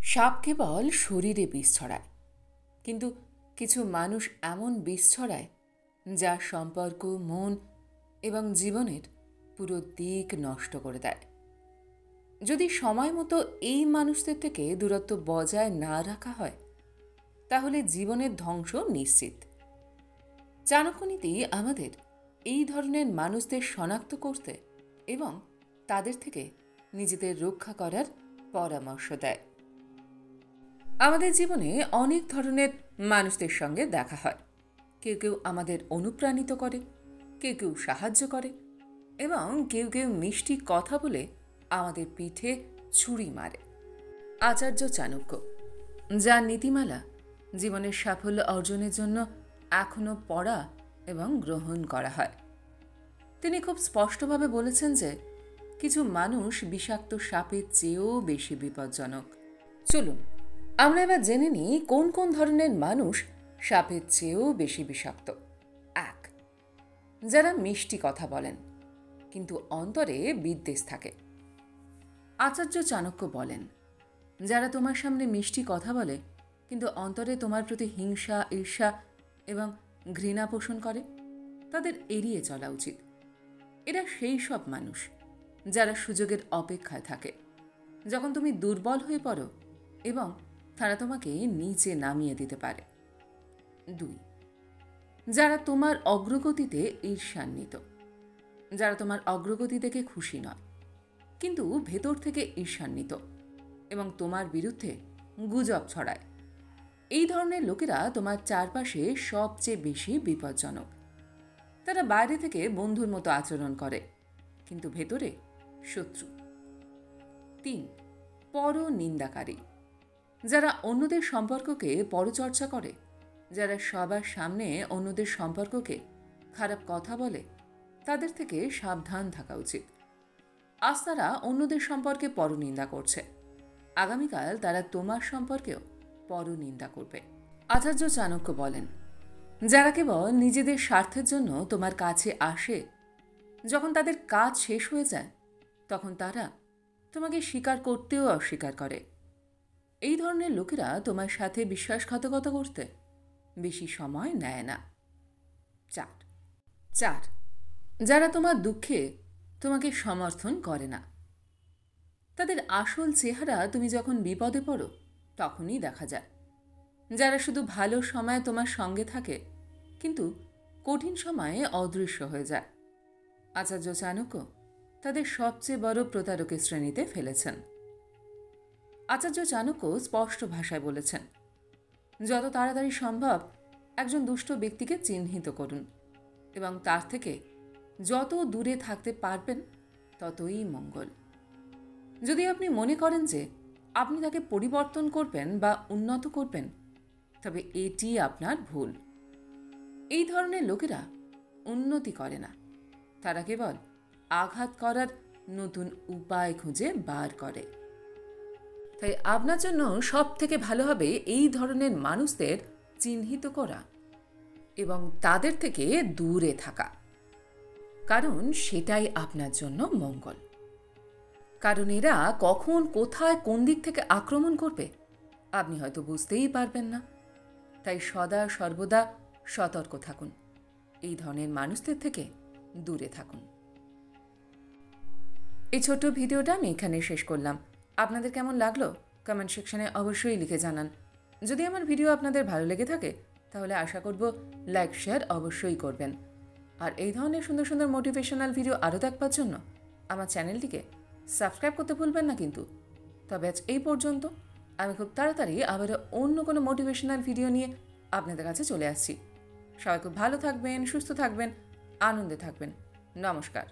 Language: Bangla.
সাপ কেবল শরীরে বিষ ছড়ায়, কিন্তু কিছু মানুষ এমন বিষ ছড়ায় যা সম্পর্ক, মন এবং জীবনের পুরো দিক নষ্ট করে দেয়। যদি সময় মতো এই মানুষদের থেকে দূরত্ব বজায় না রাখা হয়, তাহলে জীবনের ধ্বংস নিশ্চিত। চাণক্যনীতি আমাদের এই ধরনের মানুষদের শনাক্ত করতে এবং তাদের থেকে নিজেদের রক্ষা করার পরামর্শ দেয়। আমাদের জীবনে অনেক ধরনের মানুষদের সঙ্গে দেখা হয়। কেউ কেউ আমাদের অনুপ্রাণিত করে, কেউ কেউ সাহায্য করে এবং কেউ কেউ মিষ্টি কথা বলে আমাদের পিঠে ছুরি মারে। আচার্য চাণক্য, যার নীতিমালা জীবনের সাফল্য অর্জনের জন্য এখনও পড়া এবং গ্রহণ করা হয়, তিনি খুব স্পষ্টভাবে বলেছেন যে কিছু মানুষ বিষাক্ত সাপের চেয়েও বেশি বিপজ্জনক। চলুন আমরা এবার জেনে নিই কোন কোন ধরনের মানুষ সাপের চেয়েও বেশি বিষাক্ত। 1. যারা মিষ্টি কথা বলেন কিন্তু অন্তরে বিদ্বেষ থাকে। আচার্য চাণক্য বলেন, যারা তোমার সামনে মিষ্টি কথা বলে কিন্তু অন্তরে তোমার প্রতি হিংসা, ঈর্ষা এবং ঘৃণা পোষণ করে, তাদের এড়িয়ে চলা উচিত। এরা সেই সব মানুষ যারা সুযোগের অপেক্ষায় থাকে, যখন তুমি দুর্বল হয়ে পড়ো এবং তারা তোমাকে নিচে নামিয়ে দিতে পারে। 2. যারা তোমার অগ্রগতিতে ঈর্ষান্বিত, যারা তোমার অগ্রগতি দেখে খুশি নয় কিন্তু ভেতর থেকে ঈর্ষান্বিত এবং তোমার বিরুদ্ধে গুজব ছড়ায়। এই ধরনের লোকেরা তোমার চারপাশে সবচেয়ে বেশি বিপজ্জনক। তারা বাইরে থেকে বন্ধুর মতো আচরণ করে কিন্তু ভেতরে শত্রু। 3. পরনিন্দাকারী, যারা অন্যদের সম্পর্ককে পরচর্চা করে, যারা সবার সামনে অন্যদের সম্পর্ককে খারাপ কথা বলে, তাদের থেকে সাবধান থাকা উচিত। আজ তারা অন্যদের সম্পর্কে পরনিন্দা করছে, আগামীকাল তারা তোমার সম্পর্কেও পরনিন্দা করবে। আচার্য চাণক্য বলেন, যারা কেবল নিজেদের স্বার্থের জন্য তোমার কাছে আসে, যখন তাদের কাজ শেষ হয়ে যায় তখন তারা তোমাকে স্বীকার করতেও অস্বীকার করে। এই ধরনের লোকেরা তোমার সাথে বিশ্বাসঘাতকতা করতে বেশি সময় নেয় না। 4. যারা তোমার দুঃখে তোমাকে সমর্থন করে না। তাদের আসল চেহারা তুমি যখন বিপদে পড়ো তখনই দেখা যায়। যারা শুধু ভালো সময়ে তোমার সঙ্গে থাকে কিন্তু কঠিন সময়ে অদৃশ্য হয়ে যায়। আচার্য চাণক্য তাদের সবচেয়ে বড় প্রতারকের শ্রেণীতে ফেলেছেন। আচার্য চাণক্য স্পষ্ট ভাষায় বলেছেন, যত তাড়াতাড়ি সম্ভব একজন দুষ্ট ব্যক্তিকে চিহ্নিত করুন এবং তার থেকে যত দূরে থাকতে পারবেন ততই মঙ্গল। যদি আপনি মনে করেন যে আপনি তাকে পরিবর্তন করবেন বা উন্নত করবেন, তবে এটি আপনার ভুল। এই ধরনের লোকেরা উন্নতি করে না, তারা কেবল আঘাত করার নতুন উপায় খুঁজে বার করে। তাই আপনার জন্য সব থেকে ভালো হবে এই ধরনের মানুষদের চিহ্নিত করা এবং তাদের থেকে দূরে থাকা, কারণ সেটাই আপনার জন্য মঙ্গল। কারণ এরা কখন, কোথায়, কোন দিক থেকে আক্রমণ করবে আপনি হয়তো বুঝতেই পারবেন না। তাই সদা সর্বদা সতর্ক থাকুন, এই ধরনের মানুষদের থেকে দূরে থাকুন। এই ছোট্ট ভিডিওটা আমি এখানে শেষ করলাম। আপনাদের কেমন লাগলো কমেন্ট সেকশনে অবশ্যই লিখে জানান। যদি আমার ভিডিও আপনাদের ভালো লেগে থাকে তাহলে আশা করব লাইক, শেয়ার অবশ্যই করবেন। আর এই ধরনের সুন্দর সুন্দর মোটিভেশনাল ভিডিও আরও দেখবার জন্য আমার চ্যানেলটিকে সাবস্ক্রাইব করতে ভুলবেন না কিন্তু। তবে আজ এই পর্যন্ত। আমি খুব তাড়াতাড়ি আবারও অন্য কোনো মোটিভেশনাল ভিডিও নিয়ে আপনাদের কাছে চলে আসছি। সবাই খুব ভালো থাকবেন, সুস্থ থাকবেন, আনন্দে থাকবেন। নমস্কার।